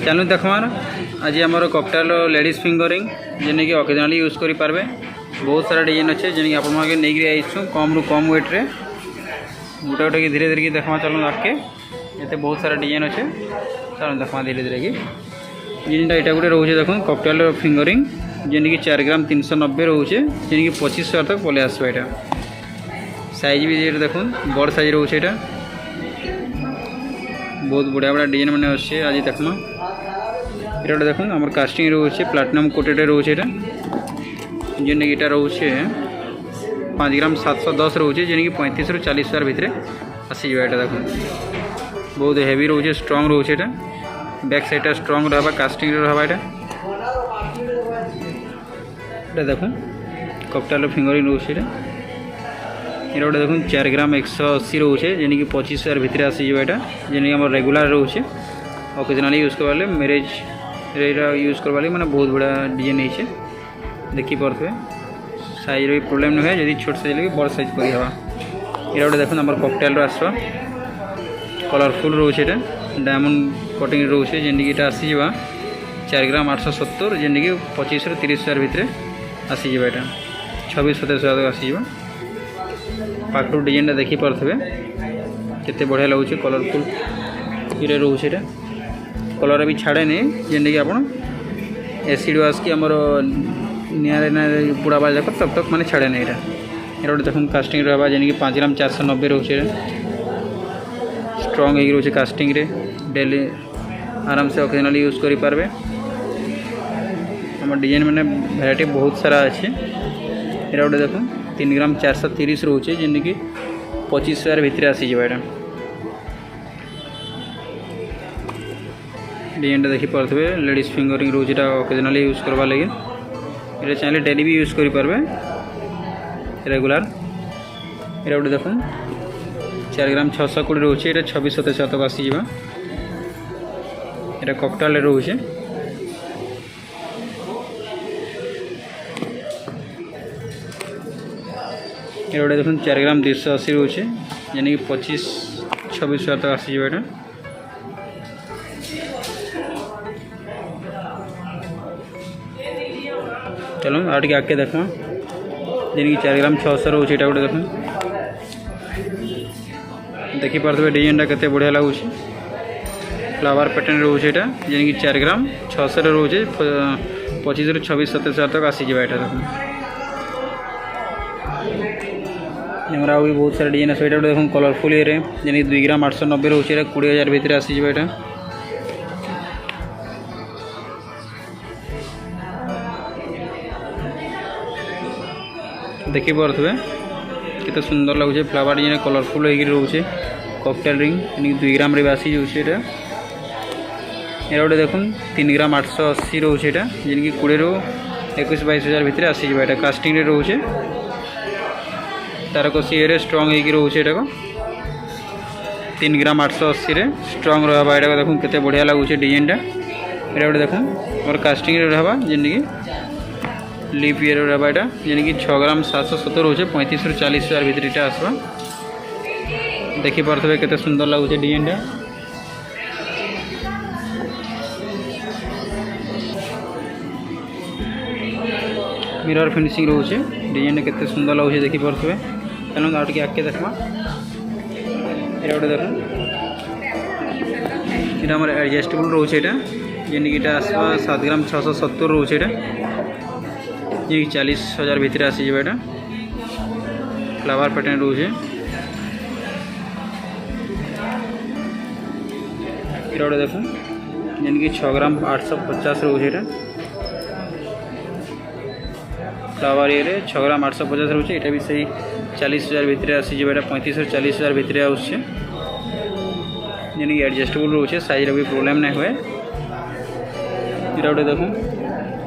चलू देखमार आज आमर कॉकटेल लेडीज फिंगरिंग जेने कि ओकेजनली यूज करि पारबे। बहुत सारा डिजाइन अच्छे जेने कि आपण मागे नेगरी आइछु कम रु कम वेट रे गोटे गोटे की धीरे धीरे की देखमा। चलू आके एते बहुत सारा डिजाइन अच्छे चलू देखमा धीरे धीरे की जिनटा एटा गोटे रोचे देखो कॉकटेल फिंगरिंग जेने कि 4 ग्राम 390 रोचे जेने कि 2500 तक पले आसबा। एटा साइज भी ये देखो बड़ साइज रोचे। एटा बहुत बढ़िया बढ़िया डिजाइन मैंने अच्छे आज देखमा। ये देखो आम कास्टिंग रोचे प्लाटिनम कोटेड रोचे जेने कि रोचे 5 ग्राम 710 रोचे जेने कि 35 रु 40 हजार भितर आसीजा। यहाँ देखो बहुत हेवी रोचे स्ट्रंग रोचे। बैक साइड स्ट्रंग रहा कास्टिंग रहा। यहाँ देखो कॉकटेल फिंगरिंग रोचे। ये गोटे देखो 4 ग्राम 180 रोचे जेने कि 25 हजार भितर आसीजा। यहाँ जेने कि रेगुलर रोचे ओकेजनली यूज करवा मैरिज यूज करवा मैंने बहुत बड़ा डिजाइन है देखिपे। साइज भी प्रोब्लेम नुहे जब छोट साइज लगे बड़ साइज कर। ये गोटे देखो आम कॉकटेल आसवा कलरफुल रोचे। डायमंड कटिंग रोचे जेने कि आसीजा 4 ग्राम 870 जेने कि 25 रु 30 हजार भितर आसीजा। यहाँ 26-27 हजार आसीजा। पाखु डिजाइन देखिपे केते बढ़िया लगुच कलरफुल ये रोचे। कलर भी छाड़े नहीं जेने कि आप एसिड वाश की आमर निआरे बुड़ा बाजा तब तक माने छाड़े नहीं। ये गोटे देखो कास्टिंग रहा जेने कि 5 ग्राम 490 रोचे। स्ट्रंग हो रोचे कास्टिंग रे डेली आराम से ओकेजनली यूज करि पारबे। आम डिजाइन मैंने वैरायटी बहुत सारा अच्छे। ये गोटे देखो 3 ग्राम 430 रोचे जेने कि 25 हजार भितर आसीजा। यहाँ डिजाइन देखिपे लेडीज फिंगरिंग रोज ओकेजनली यूज करवा लगे। ये चाहिए डेली भी यूज करि पारबे रेगुलर। ये गोटे देखो 4 ग्राम 620 रोचे। ये 26-27 तक आसीजा। ये कॉकटेल रोचे। ये गोटे देखो 4 ग्राम 280 रोचे जेने कि 25-26 हजार तक आसीजा। यहाँ चलो आगे आके देखो जेने कि 4 ग्राम 600 रोचे। यहाँ गोटे देखो देखिपे डिजाइन केते बढ़िया लगुच फ्लावर पैटर्न रोचे। यहाँ जेने कि 4 ग्राम 600 रोचे 25 रु 26-27 हजार तक आसीजा। यहाँ देखो हमारा भी बहुत सारे डिजाइन है। देखो कलरफुल ये जेने 2 ग्राम 890 रोचे 20 हजार भितर आसीजा। यहाँ देखिपे केते सुंदर लगुचे फ्लावर डिजाइन कलरफुल हो रोचे कॉकटेल रिंग 2 ग्राम रे आसी जाऊे। ये गोटे देखो 3 ग्राम 880 रोचे जेने कि 20 रु 21-22 हजार भितर आसीजा। यहाँ कास्टिंग रे रोचे तार को सी स्ट्रंग हो रोचे। 3 ग्राम 880 रे स्ट्रंग रहा। यहाँ देखो केते बढ़िया लगुचे डिजाइन। ये गोटे देखो और कास्टिंग रे रहा जेने कि लिप ईयर रहा। यहाँ जेने कि 6 ग्राम 770 रोचे 35 रु 40 हजार भितर यहाँ आसवा। देखिपे केते सुंदर लगुचे डिजाइन। मिरर फिनिशिंग रोचे डिजाइन केते सुंदर लगुचे देखिपे। चलो आगे आके देखमा। ये गोटे देखो ये आम एडजस्टेबल रोचे जेने कि आसवा 7 ग्राम 670 रोचे ये 40 हजार भितर आसीजा। यहाँ फ्लावर पैटर्न रोचे। ये गोटे देखो जेने कि 6 ग्राम 850 रोचे। फ्लावर ये 6 ग्राम 850 रोचे। यहाँ भी सही 40 हजार भितर आसीजा। यहाँ 35 रु 40 हजार भितर आसुचे जेने कि एडजस्टेबल रोचे साइज भी प्रोब्लेम नहीं हुए। ये गोटे देखो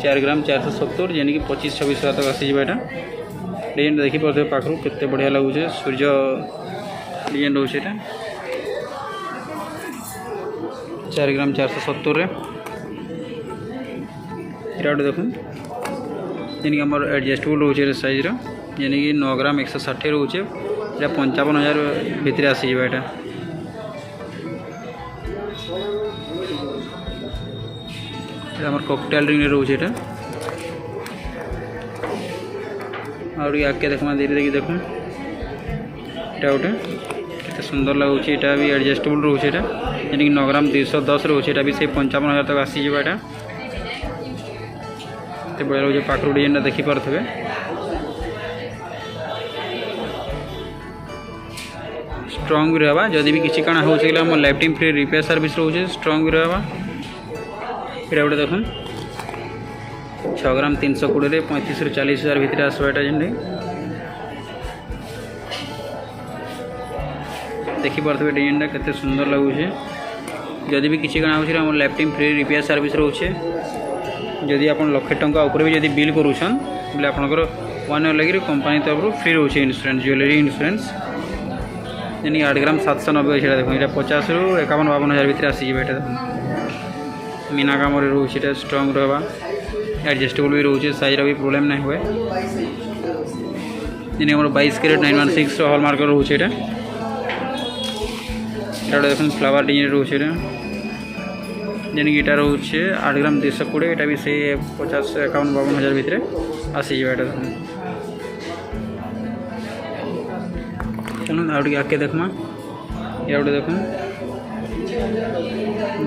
4 ग्राम 470 जेने कि 25-26 हजार तक आसीजा। यहाँ डिजाइन देखिपे पाखु केते बढ़िया लगुचे सूर्य डिजाइन रोचे। 4 ग्राम 470 रे ये गोटे देखो जेने कि आमर एडजस्टेबल रोचे साइज जेने कि 9 ग्राम 160 रोचे 55 हजार भितर आसीजा। यहाँ आम कॉकटेल रिंग रोचे ये और आगे देखा धीरे देखिए देख यहाँ गोटे के सुंदर लगुच यहाँ भी एडजस्टेबल रोचे यानी 9 ग्राम 210 रोचे भी से 55,000 तक आसीजा यहाँ तो बढ़िया रोचे पाखर डिजाइन देखिपे स्ट्रंग भी रहा जदि भी किसी काना हो life time free repair service रोचे स्ट्रंग भी रहा ये गोटे देख 6 ग्राम 320 35 ରୁ 40,000 भितर आसवा यहाँ देखिपे डिजाइन केते सुंदर लगुचे जदि भी किसी काना हो life time free repair service रोचे जदि आप 1,00,000 टंका ऊपर भी जदि बिल करूछन बोले आपनकर 1 ईयर लगी कंपनी तरफ फ्री रोचे इंश्योरेंस ज्वेलरी इंश्योरेंस यानी 8 ग्राम 790 है देखो ये 50 ରୁ 51,000 भितर आसीजे यहाँ मीना काम रोचे स्ट्रंग रहा एडजस्टेबल भी रोचे साइज भी प्रॉब्लम नहीं हुए जी आम 22 कैरेट 916 हॉलमार्क रोचे यहाँ देख फ्लावर डिजाइन रोचे यानी कि यहाँ रोचे 8 ग्राम 220 यहाँ भी से 50 51,000 भितर आसीजे यहाँ चलो आगे आके देखमा या गोटे देख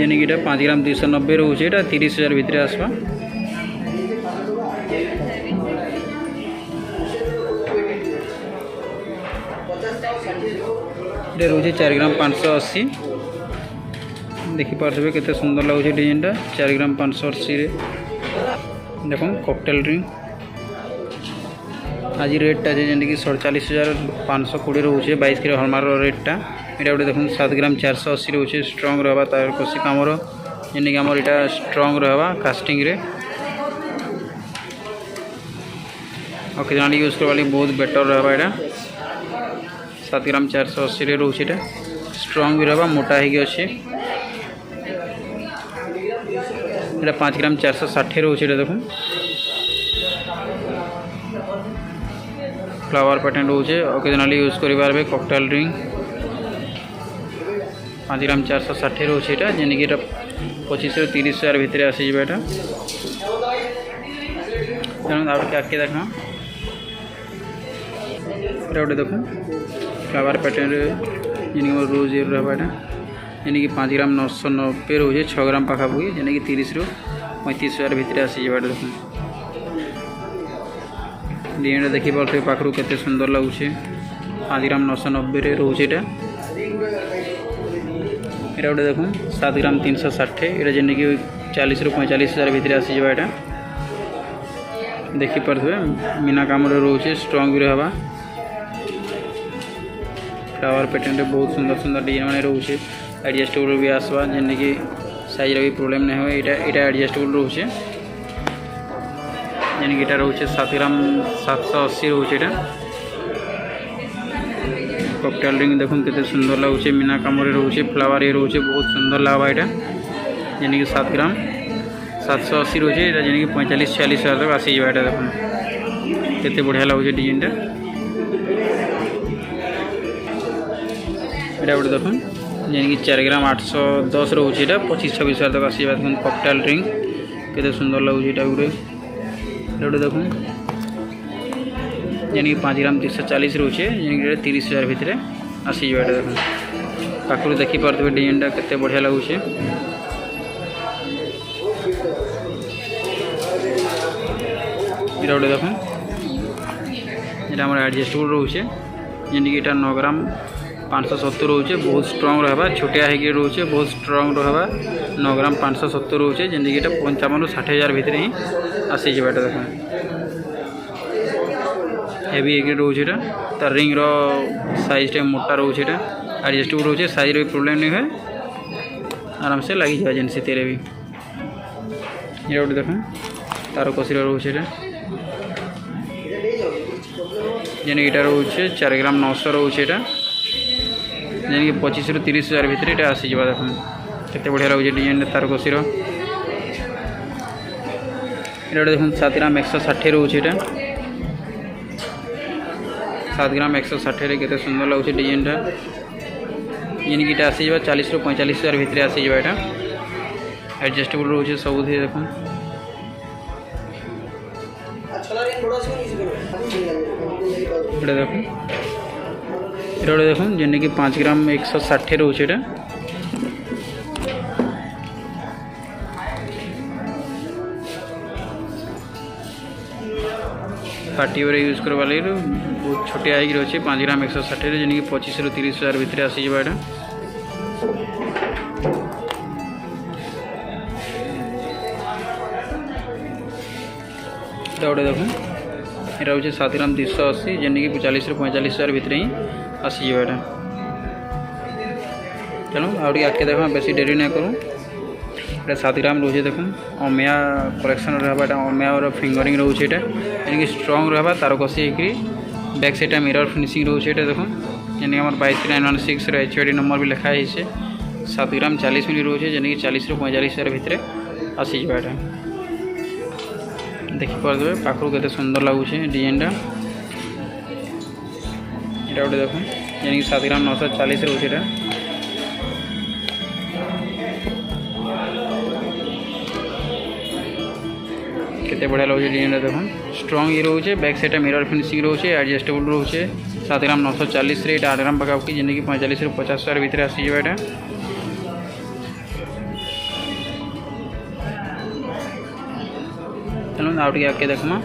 यानी कि 5 ग्राम 290 रोचे यहाँ 30,000 भितर आसवा ये रोचे 4 ग्राम 580 देखिपे केते सुंदर लगुच डिजाइनटा 4 ग्राम 580 देख कॉकटेल रिंग आज रेटा जेन कि 47,520 रोचे 22 कैरेट हॉलमार्क रेटा यहाँ गोटे देखो 7 ग्राम 480 रोचे स्ट्रंग रहा तार कसी कमर जेन कि आम यहाँ स्ट्रंग रहा कास्टिंग रे ओकेजनली यूज करवा बहुत बेटर रहा यहाँ 7 ग्राम 480 रोचे स्ट्रंग भी रहा मोटा है अच्छे यहाँ 5 ग्राम 460 रोचे देख फ्लावर पैटर्न रोचे ओकेजनली यूज कर कॉकटेल रिंग 5 ग्राम 460 रोचे यहाँ जेन कि 25 ରୁ 30,000 भितर आसीजा यहाँ तेणु आगे देखा गोटे देख फ्लावर पैटर्न जेन रोज रहा यानी कि 5 ग्राम 990 रोचे 6 ग्राम पाखापाखि जेन कि 30 ରୁ 35,000 भितर आसीजा देख डिजाइन देखिपे पाखर केते सुंदर लगुचे 5 ग्राम 990 रोचे यहाँ गोटे देख 7 ग्राम 360 यहाँ जेन कि 40 ରୁ 45,000 भितर आसीजा यहाँ देखिपे मीना काम रोचे स्ट्रंग भी रहा फ्लावर पैटर्न बहुत सुंदर सुंदर डिजाइन मैंने रोचे एडजस्टेबल भी आसवा जेन कि साइज भी प्रॉब्लम नहीं हुए यहाँ एडजस्टेबल रोचे जेन कि रोचे 7 ग्राम 780 रोचे यहाँ कॉकटेल रिंग देखो केते सुंदर लगुचे मीना काम रोचे फ्लावर ये रोचे बहुत सुंदर लगा यहाँ जेन कि 7 ग्राम 780 रोचे जेन कि 45,000-46,000 तक आसीजा यहाँ देख केते बढ़िया लगुचे डिजाइनटा यहाँ गोटे देख जेन कि 4 ग्राम 810 रोचे यहाँ 25-26,000 तक आसीजा देख कॉकटेल रिंग केते सुंदर लगुचे यहाँ गोटे देख जेन कि 5 ग्राम 340 रोचे जेन कि 30,000 भितर आसीजा यहाँ देख पाखर देखिपे डिजाइनटा केते बढ़िया लगुचे यहाँ गोटे देख यहाँ एडजस्टेबल रोचे जेन कि 9 ग्राम 570 रोचे बहुत स्ट्रंग रहा छोटिया है रोचे बहुत स्ट्रंग रहा 9 ग्राम 570 रोचे जेन कि 55,000 ରୁ 60,000 भितर ही आसीजा यहाँ देख हेवी एक रोचे तार रिंग रो साइज टे मोटा रोचे एडजस्टेबल रोचे साइज भी प्रॉब्लम नहीं है आराम से लगी जाए जेन तेरे भी ये गोटे देख तार कसी रोचे जेन यहाँ रोचे 4 ग्राम 900 रोचे जेन कि 25 ରୁ 30,000 भितर यहाँ आसीजा देख केते बढ़िया लगे डिजाइन तार कसी ये गोटे देख 7 ग्राम 160 रोचे 7 ग्राम 160 केते सुंदर लगुच डिजाइनटा जेन कि आसीजा 40 ରୁ 45,000 भितर आसीजा यहाँ एडजस्टेबल रोचे सब देख देख देख जेने कि 5 ग्राम 160 रोचे एटा पार्टी वे यूज करवा लगे बहुत छोटिया अच्छे 5 ग्राम 160 जेने कि 25 ରୁ 30 हज़ार भितर आसी जावा एटा गोटे देख यहाँ हूँ 7 ग्राम 280 जेने कि 40 ରୁ 45 हज़ार भितर ही आसी जावा चलो आगे आगे देख बेसी डेरी ना करूँ 7 ग्राम रोचे देख अमिया कलेक्शन रहा अमिया फिंगरिंग रोचे यानी कि स्ट्रंग रहा तार कसी बैक साइड मिरर फिनिशिंग रोचे देख यानी आम 22916 HID नंबर भी लिखाई है 7 ग्राम 40 मिली रोचे यानी कि 40 ରୁ 45 हज़ार भितर आसी जावा देखिपे पाखु के सुंदर लगुच डिजाइनटा यहाँ गोटे देख यानी कि 7 ग्राम 940 रोचे केते बढ़िया लगे डिजाइन देख स्ट्रंग ये रोचे बैक साइड मिरर फिनिशिंग रोचे एडजस्टेबल रोचे 7 ग्राम 940 रे 8 ग्राम पकापी जेने कि 45 ରୁ 50 हज़ार भितर आसी जावा चलो आगे आगे देखमा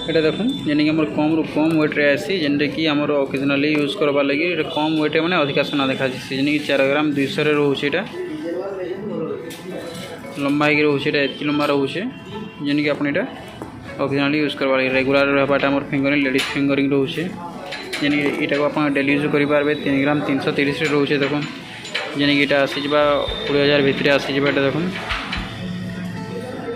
ये देख जेने कि कम रु कम वेट्रे आसी जेने कि आमर ओकेजनाली यूज करवा लगे कम वेट्रे मैंने अधिका सोना देखा जेने कि 4 ग्राम 200 रोचे लंबा ही रोचे एत लंबा रोचे जेने कि आपन ओकेजनाली यूज करवा लगे रेगुलर रहाटा आम फिंगरिंग लेडीज फिंगरिंग रोचे जेने कि यहाँ आप डेली यूज करेंगे 3 ग्राम 330 रोचे देख जेने कि यहाँ आसी 20 हज़ार भितर आसी जावा देख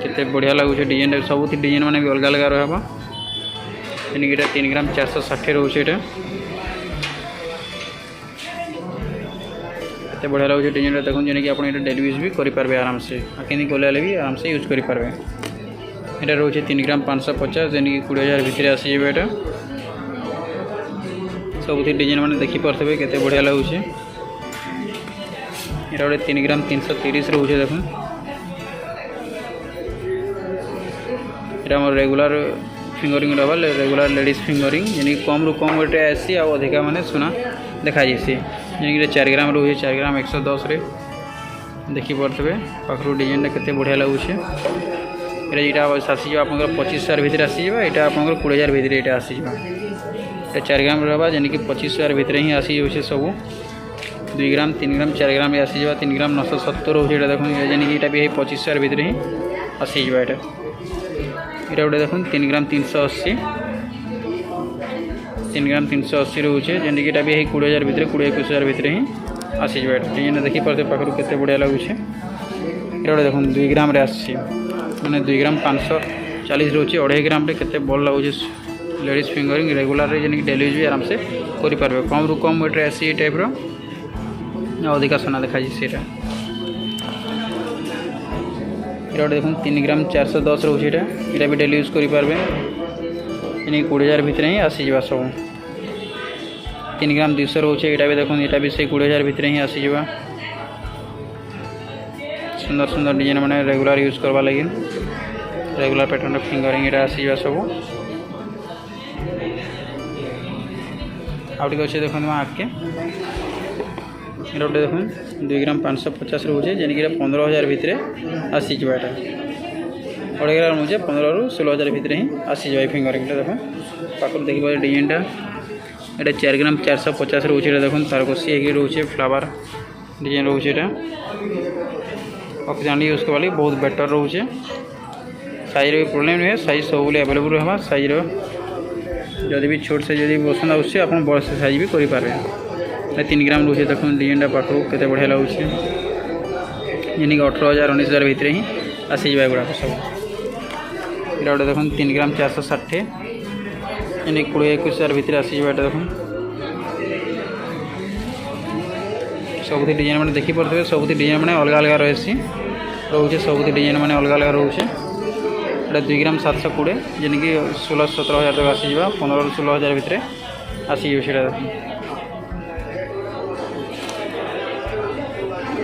केते बढ़िया लगुच डिजाइन सब डिजाइन मैंने भी अलग अलग रहा यानी कि 3 ग्राम 460 रोचे एत बढ़िया लगुच डिजाइन देख जेने कि आप डेली यूज भी करेंगे आराम से कहीं गले भी आराम से यूज करेंगे यहाँ रोचे 3 ग्राम 550 जेने कि 20 हज़ार भितर आसी जावा यहाँ सब डिजाइन मैंने देखिपे केते बढ़िया लगुच यहाँ गोटे 3 ग्राम 330 रोचे देख यहाँ रेगुलर फिंगरिंग रहा रेगुलर लेडीज फिंगरिंग यानी कम रु कम वेट्रे आसी अधिका माने सोना देखा जासी यानी 4 ग्राम रोचे 4 ग्राम 110 रे देखिपे पाखु डिजाइन केते बढ़िया लगुच यहाँ आसी आप 25 हज़ार भितर आसी जावा यहाँ आप 20 हज़ार भितर यहाँ आसी जावा 4 ग्राम रहा जेने कि 25 हज़ार भितर ही आसी जाए सब 2 ग्राम 3 ग्राम 4 ग्राम आसी जावा 3 ग्राम 970 रोचे देख जेने कि यहाँ भी 25 हज़ार भितर ही आसी जावा यहाँ गोटे देख 3 ग्राम 380 3 ग्राम 380 रोचे जेने कि भी 20 हज़ार भितर 20-21 हज़ार भितर ही आसी जावा डिजाइन देखिपे पाखु केते बढ़िया लगुच यहाँ गोटे देख 2 ग्राम आसी मैंने 2 ग्राम 540 रोचे 2.5 ग्राम केते भल लगुच लेडीज फिंगरिंग रेगुलर जेने कि डेली यूज भी आराम से करेंगे कम रु कम वेट्रे आसी ये टाइप अधिका सोना देखा जाए यहाँ देख 3 ग्राम 410 रोचे यहाँ भी डेली यूज करेंगे यानी 20 हज़ार भितर ही आसी जावा सब 3 ग्राम 200 रोचे यहाँ भी देख यहाँ भी से 20 हज़ार भितर ही आसी जावा सुंदर सुंदर डिजाइन मैंने रेगुलर यूज करवा लगे रेगुलर पैटर्न फिंगरिंग यहाँ आसी जावा सब आउट अच्छे देख आगे गोटे देख 2 ग्राम 550 रोचे जेने कि 15 हज़ार भितर आसी जावा यहाँ 2.5 ग्राम रोचे 15 ରୁ 16 हज़ार भितर ही आसी जाए फिंगरिंग देख पाखु देखिए डिजाइनटा यहाँ 4 ग्राम 450 रोचे देख तार कसी रोचे फ्लावर डिजाइन रोचे ऑक्सीजन यूज करवा बहुत बेटर रोचे साइज प्रॉब्लम नुहे साइज सब अवेलेबल रहा साइज जदि भी छोट साइज जब पसंद आसे आप बड़ साइज भी करेंगे 3 ग्राम रोचे देख डिजाइन पाखु केते बढ़िया लगुच जेने कि 18 हज़ार 19 हज़ार भितर ही आसी जाए गुड़ाक सब यहाँ गोटे देख 3 ग्राम 460 यानी 20-21 हज़ार भितर आसी जाए देख सब डिजाइन मैंने देखिपे सब डिजाइन मैंने अलग अलग रही रोचे सब डिजाइन मैंने अलग अलग रोचे यहाँ 2 ग्राम 720 जेने कि 16-17 हज़ार तक आसी जावा 15 ରୁ 16 हज़ार भितर आसी जाए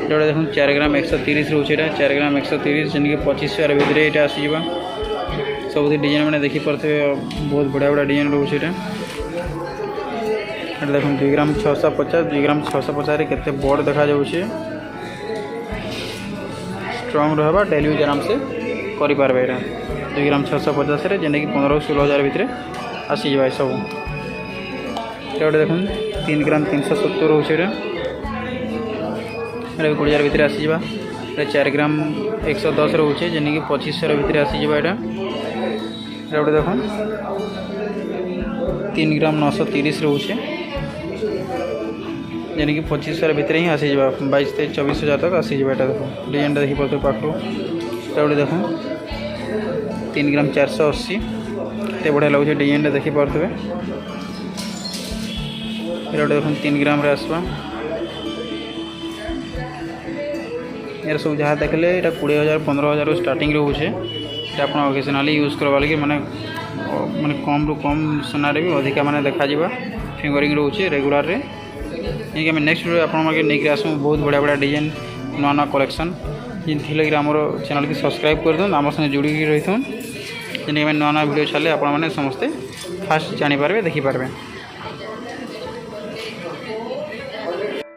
जोटा देखो 4 ग्राम 130 रोचे ये 4 ग्राम 130 जैसे 25,000 भितर ये आसीजा सब डिजाइन मैंने देखिपे बहुत बढ़िया बढ़िया डिजाइन रोचे ये देखो 2 ग्राम 650 2 ग्राम 650 के बड़ देखा जाऊे स्ट्रंग रहा डेली यूज आराम से करेंगे यहाँ 2 ग्राम 650 जेने कि 15-16 भितर आसीजा सब ये देखो 3 ग्राम 370 रोचे 20,000 भितर आसीजा 4 ग्राम 110 रोचे जेने कि 25,000 भितर आसीजा यहाँ गोटे देख 3 ग्राम 930 रोचे जेने कि 25,000 भितर ही आसीजा 22,000-24,000 तक आसीजा यहाँ देखो डिजाइन देखिए पाखु गोटे देख 3 ग्राम 480 ये बढ़िया लगे डिजाइन देखिपे गोटे देख 3 ग्राम आसवा यार सब जहाँ देखले ये 20,000 15,000 स्टार्टिंग रोचे आप ओकेजनाली यूज करवा लगे माने कम रु कम सोनार भी अधिका माने देखा जावा फिंगरिंग रोचे रेगुलर रे ये आम नेक्स्ट वीडियो आपको नहीं आसू बहुत बढ़िया बढ़िया डिजाइन नुआ नुआ कलेक्शन जिनकी लगे आम चैनल की सब्सक्राइब कर दूँ आम संगे जोड़ी रही थूँ जी नुआ नुआ वीडियो छाड़े आप समस्ते फास्ट जानीपारे देखिपारे।